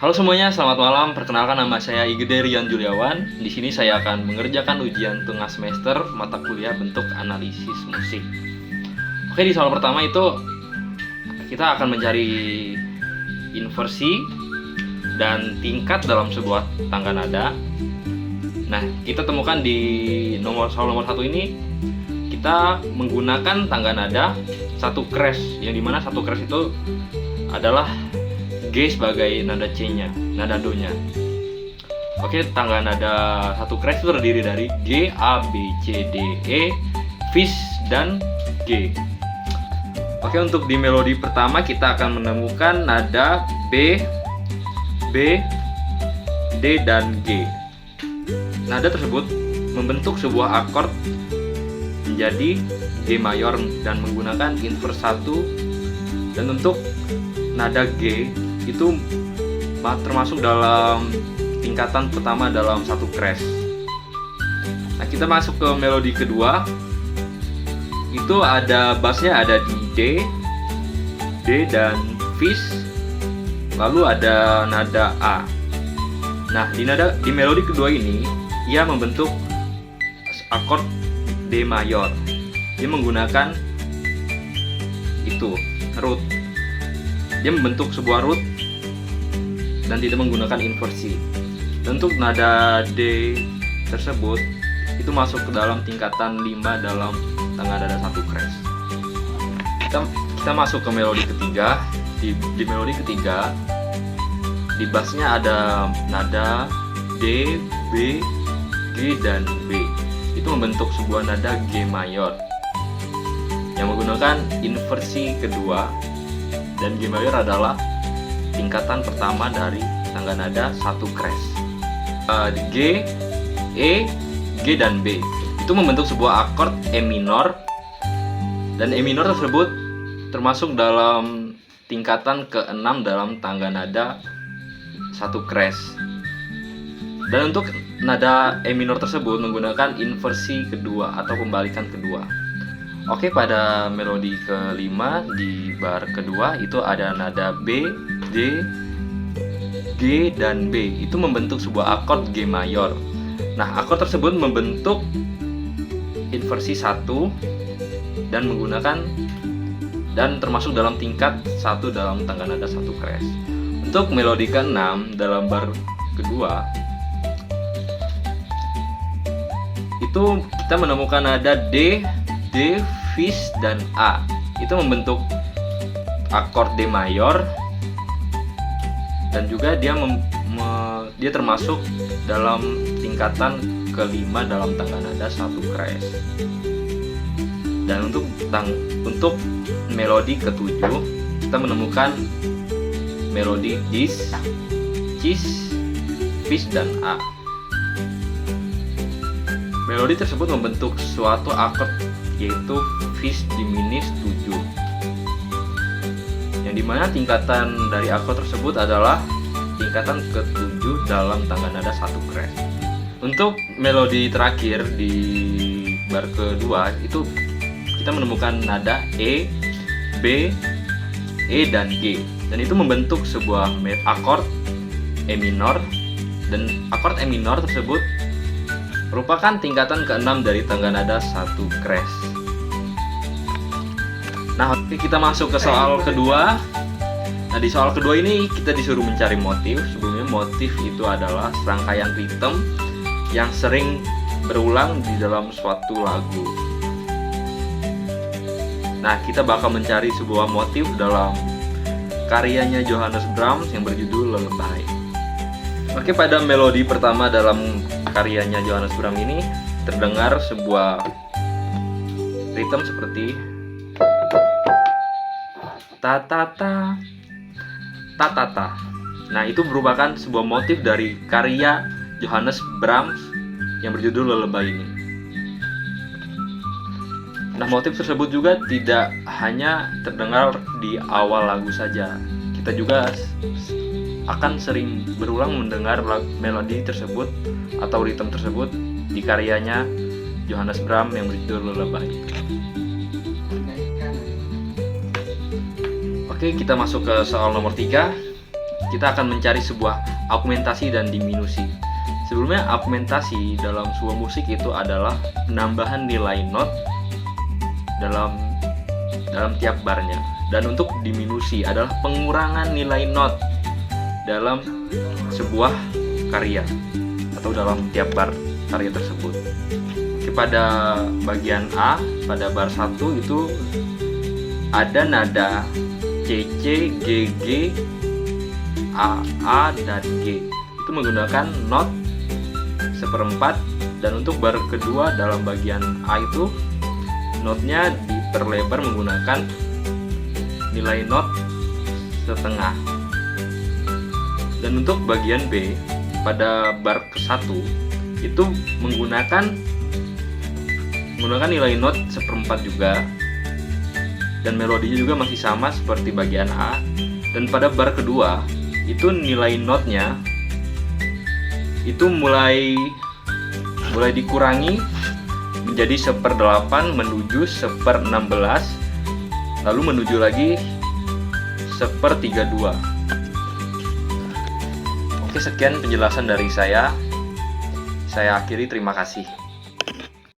Halo semuanya, selamat malam. Perkenalkan, nama saya Igede Rian Juliawan. Di sini saya akan mengerjakan ujian tengah semester mata kuliah bentuk analisis musik. Oke, di soal pertama itu kita akan mencari inversi dan tingkat dalam sebuah tangga nada. Nah, kita temukan di soal nomor 1 ini kita menggunakan tangga nada satu crash, yang dimana satu crash itu adalah G sebagai nada C-nya, nada Do-nya. Oke, tangga nada satu crash itu terdiri dari G, A, B, C, D, E, Fis, dan G. Oke, untuk di melodi pertama kita akan menemukan nada B, D, dan G. Nada tersebut membentuk sebuah akord menjadi G mayor dan menggunakan inverse 1. Dan untuk nada G itu termasuk dalam tingkatan pertama dalam satu crash. Nah, kita masuk ke melodi kedua. Itu ada bassnya ada di D dan Fis. Lalu ada nada A. Nah, di melodi kedua ini ia membentuk akord D mayor. Dia menggunakan itu root. Dia membentuk sebuah root dan tidak menggunakan inversi. Dan untuk nada D tersebut itu masuk ke dalam tingkatan 5 dalam tangga nada satu crash. Kita masuk ke melodi ketiga. Di melodi ketiga di bassnya ada nada D, B, G, dan B. Itu membentuk sebuah nada G mayor yang menggunakan inversi kedua. Dan G mayor adalah tingkatan pertama dari tangga nada satu crash. G, E, G, dan B itu membentuk sebuah akord E minor. Dan E minor tersebut termasuk dalam tingkatan ke-6 dalam tangga nada satu crash. Dan untuk nada E minor tersebut menggunakan inversi kedua atau pembalikan kedua. Oke, pada melodi kelima di bar kedua itu ada nada B, D, G, dan B. Itu membentuk sebuah akord G mayor. Nah, akord tersebut membentuk inversi 1 dan menggunakan dan termasuk dalam tingkat 1 dalam tangga nada satu crash. Untuk melodi ke-6 dalam bar kedua itu kita menemukan nada D, Fis, dan A. Itu membentuk akord D mayor dan juga dia termasuk dalam tingkatan kelima dalam tangga nada satu crash. Dan untuk melodi ketujuh kita menemukan melodi Dis, Cis, Fis, dan A. Melodi tersebut membentuk suatu akord yaitu Fis diminis 7, yang dimana tingkatan dari akord tersebut adalah tingkatan ke-7 dalam tangga nada satu crash. Untuk melodi terakhir di bar kedua itu kita menemukan nada E, B, E, dan G, dan itu membentuk sebuah akord E minor. Dan akord E minor tersebut merupakan tingkatan ke-6 dari tangga nada satu crash. Nah, kita masuk ke soal kedua. Nah, di soal kedua ini kita disuruh mencari motif. Sebelumnya motif itu adalah serangkaian ritme yang sering berulang di dalam suatu lagu. Nah, kita bakal mencari sebuah motif dalam karyanya Johannes Brahms yang berjudul Lullaby. Oke, pada melodi pertama dalam karyanya Johannes Brahms ini terdengar sebuah ritme seperti ta ta ta ta ta ta. Nah, itu merupakan sebuah motif dari karya Johannes Brahms yang berjudul Lullaby ini. Nah, motif tersebut juga tidak hanya terdengar di awal lagu saja. Kita juga akan sering berulang mendengar melodi tersebut atau ritme tersebut di karyanya Johannes Brahms yang berjudul Lullaby. Oke, kita masuk ke soal nomor 3. kita akan mencari sebuah augmentasi dan diminusi. Sebelumnya, augmentasi dalam sebuah musik itu adalah penambahan nilai not dalam tiap barnya, dan untuk diminusi adalah pengurangan nilai not dalam sebuah karya atau dalam tiap bar karya tersebut. Pada bagian A, pada bar 1 itu ada nada C, C, G, G, A, dan G. Itu menggunakan not 1/4, dan untuk bar kedua dalam bagian A itu notnya diperlebar menggunakan nilai not 1/2. Dan untuk bagian B pada bar ke-1 itu menggunakan nilai not 1/4 juga, dan melodinya juga masih sama seperti bagian A. Dan pada bar kedua itu nilai notnya itu mulai dikurangi menjadi 1/8 menuju 1/16, lalu menuju lagi 1/32. Oke, sekian penjelasan dari saya akhiri, terima kasih.